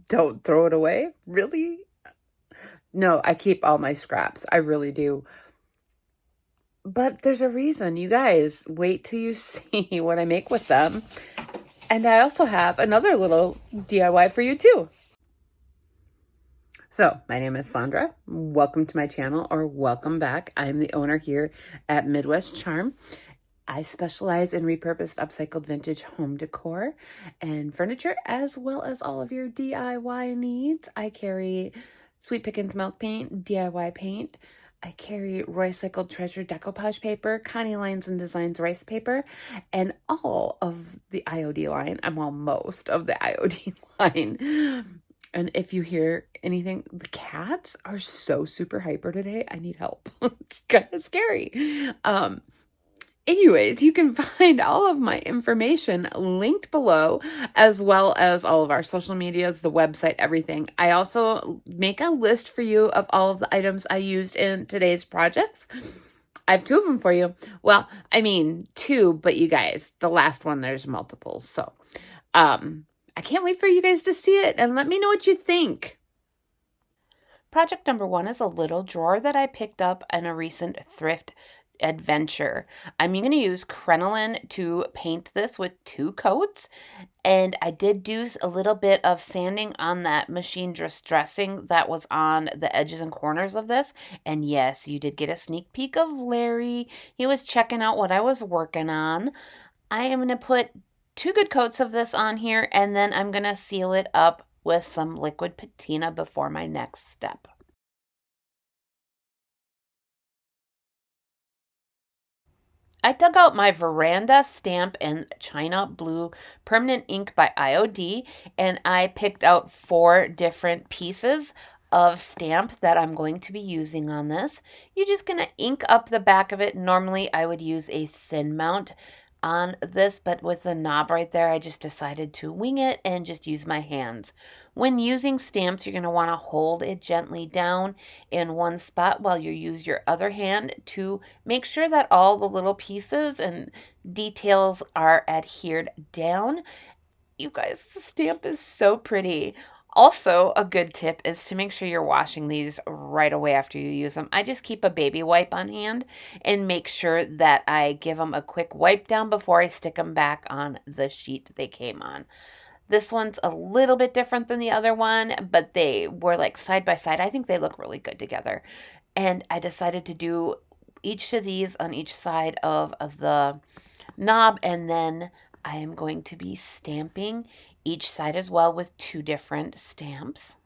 Don't throw it away? Really? No, I keep all my scraps. I really do. But there's a reason. You guys, wait till you see what I make with them. And I also have another little DIY for you too. So, my name is Sandra. Welcome to my channel, or welcome back. I'm the owner here at Midwest Charm. I specialize in repurposed, upcycled vintage home decor and furniture, as well as all of your DIY needs. I carry Sweet Pickins milk paint, DIY paint. I carry Roycycled Treasure decoupage paper, Connie Lines and Designs rice paper, and all of the IOD line. Well, most of the IOD line. And if you hear anything, the cats are so super hyper today. I need help. It's kind of scary. Anyways, you can find all of my information linked below, as well as all of our social medias, the website, everything. I also make a list for you of all of the items I used in today's projects. I have two of them for you. Well, I mean, two, but you guys, the last one, there's multiples. So, I can't wait for you guys to see it and let me know what you think. Project number one is a little drawer that I picked up in a recent thrift adventure. I'm going to use crinoline to paint this with 2 coats, and I did do a little bit of sanding on that machine dressing that was on the edges and corners of this. And yes, you did get a sneak peek of Larry. He was checking out what I was working on. I am going to put 2 good coats of this on here, and then I'm going to seal it up with some liquid patina before my next step. I dug out my veranda stamp in China Blue Permanent Ink by IOD, and I picked out 4 different pieces of stamp that I'm going to be using on this. You're just going to ink up the back of it. Normally I would use a thin mount on this, but with the knob right there, I just decided to wing it and just use my hands. When using stamps, you're going to want to hold it gently down in one spot while you use your other hand to make sure that all the little pieces and details are adhered down. You guys, the stamp is so pretty. Also, a good tip is to make sure you're washing these right away after you use them. I just keep a baby wipe on hand and make sure that I give them a quick wipe down before I stick them back on the sheet they came on. This one's a little bit different than the other one, but they were like side by side. I think they look really good together. And I decided to do each of these on each side of the knob, and then I am going to be stamping each side as well with 2 different stamps.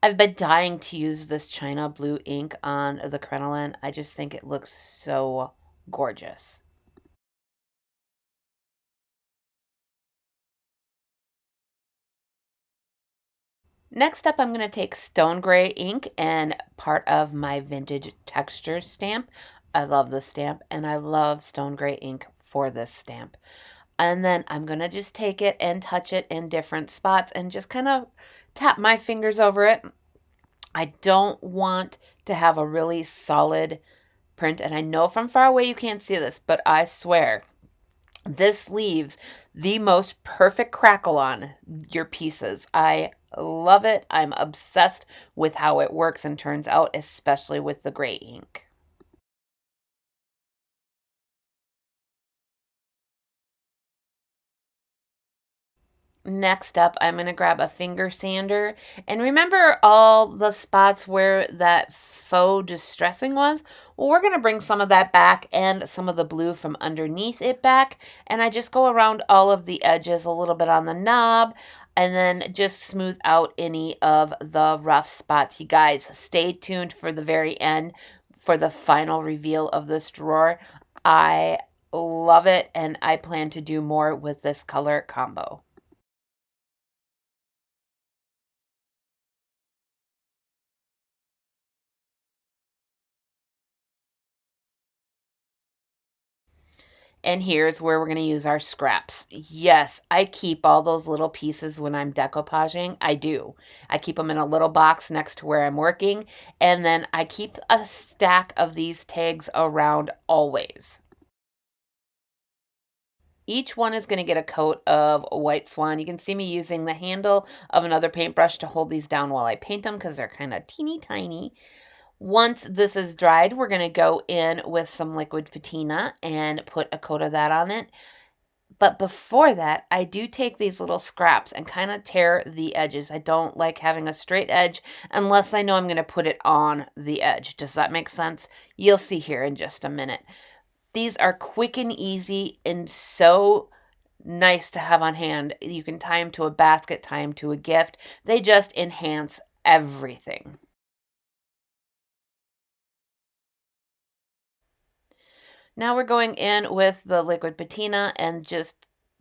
I've been dying to use this China Blue ink on the crinoline. I just think it looks so gorgeous. Next up, I'm going to take stone gray ink and part of my vintage texture stamp. I love this stamp, and I love stone gray ink for this stamp. And then I'm going to just take it and touch it in different spots and just kind of tap my fingers over it. I don't want to have a really solid print, and I know from far away you can't see this, but I swear this leaves the most perfect crackle on your pieces. I love it. I'm obsessed with how it works and turns out, especially with the gray ink. Next up, I'm going to grab a finger sander. And remember all the spots where that faux distressing was? Well, we're going to bring some of that back and some of the blue from underneath it back. And I just go around all of the edges a little bit on the knob and then just smooth out any of the rough spots. You guys, stay tuned for the very end for the final reveal of this drawer. I love it, and I plan to do more with this color combo. And here's where we're going to use our scraps. Yes, I keep all those little pieces when I'm decoupaging. I do. I keep them in a little box next to where I'm working. And then I keep a stack of these tags around always. Each one is going to get a coat of White Swan. You can see me using the handle of another paintbrush to hold these down while I paint them because they're kind of teeny tiny. Once this is dried, we're going to go in with some liquid patina and put a coat of that on it. But before that, I do take these little scraps and kind of tear the edges. I don't like having a straight edge unless I know I'm going to put it on the edge. Does that make sense? You'll see here in just a minute. These are quick and easy and so nice to have on hand. You can tie them to a basket, tie them to a gift. They just enhance everything. Now we're going in with the liquid patina and just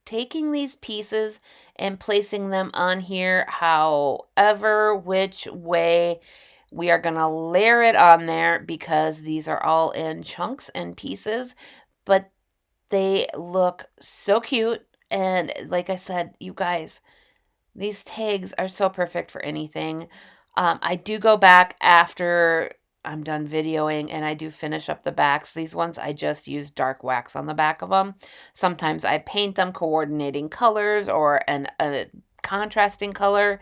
taking these pieces and placing them on here however which way we are going to layer it on there because these are all in chunks and pieces, but they look so cute. And like I said, you guys, these tags are so perfect for anything. I do go back after I'm done videoing and I do finish up the backs. These ones I just use dark wax on the back of them. Sometimes I paint them coordinating colors or a contrasting color,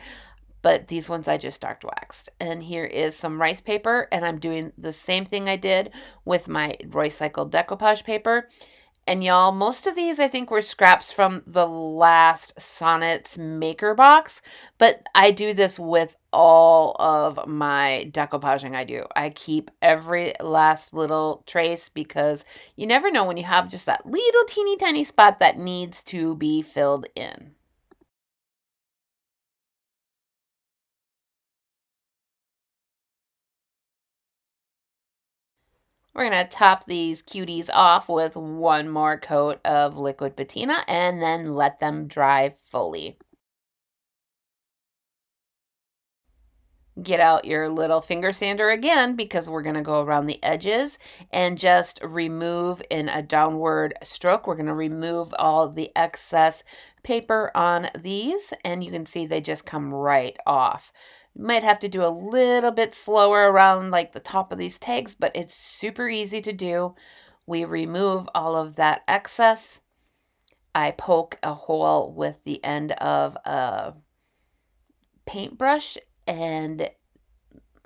but these ones I just dark waxed. And here is some rice paper, and I'm doing the same thing I did with my recycled decoupage paper. And y'all, most of these I think were scraps from the last Sonnets maker box, but I do this with all of my decoupaging I do. I keep every last little trace because you never know when you have just that little teeny tiny spot that needs to be filled in. We're going to top these cuties off with one more coat of liquid patina and then let them dry fully. Get out your little finger sander again because we're going to go around the edges and just remove in a downward stroke. We're going to remove all the excess paper on these, and you can see they just come right off. You might have to do a little bit slower around like the top of these tags, but it's super easy to do. We remove all of that excess. I poke a hole with the end of a paintbrush, and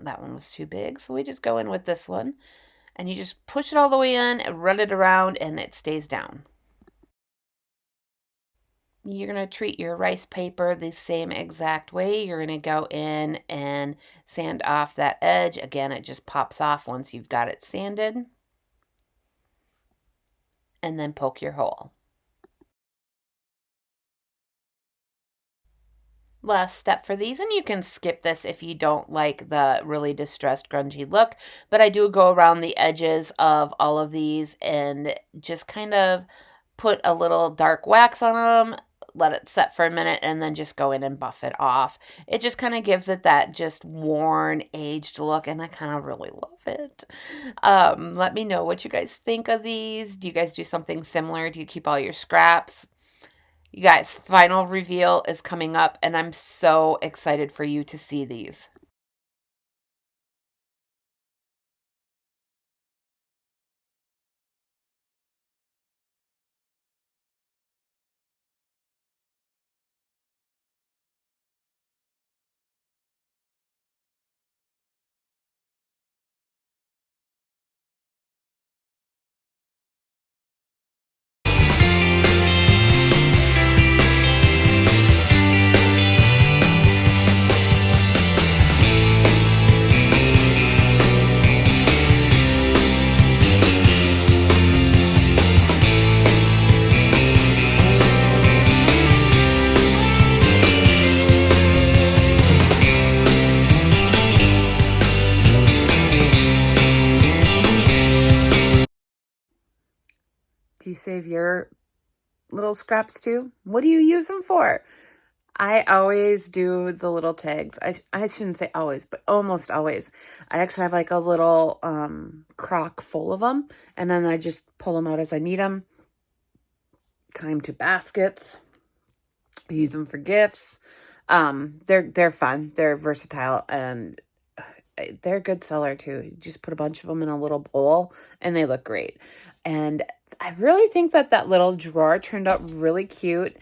that one was too big, so we just go in with this one, and you just push it all the way in and run it around, and it stays down. You're going to treat your rice paper the same exact way. You're going to go in and sand off that edge. Again, it just pops off once you've got it sanded. And then poke your hole. Last step for these, and you can skip this if you don't like the really distressed grungy look, but I do go around the edges of all of these and just kind of put a little dark wax on them, let it set for a minute, and then just go in and buff it off. It just kind of gives it that just worn, aged look, and I kind of really love it. Let me know what you guys think of these. Do you guys do something similar? Do you keep all your scraps? You guys, final reveal is coming up, and I'm so excited for you to see these. Do you save your little scraps too? What do you use them for? I always do the little tags. I shouldn't say always, but almost always. I actually have like a little crock full of them, and then I just pull them out as I need them. kind to baskets. Use them for gifts. They're fun. They're versatile, and they're a good seller too. You just put a bunch of them in a little bowl and they look great. And I really think that that little drawer turned out really cute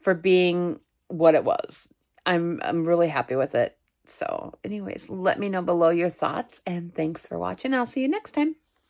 for being what it was. I'm really happy with it. So anyways, let me know below your thoughts, and thanks for watching. I'll see you next time.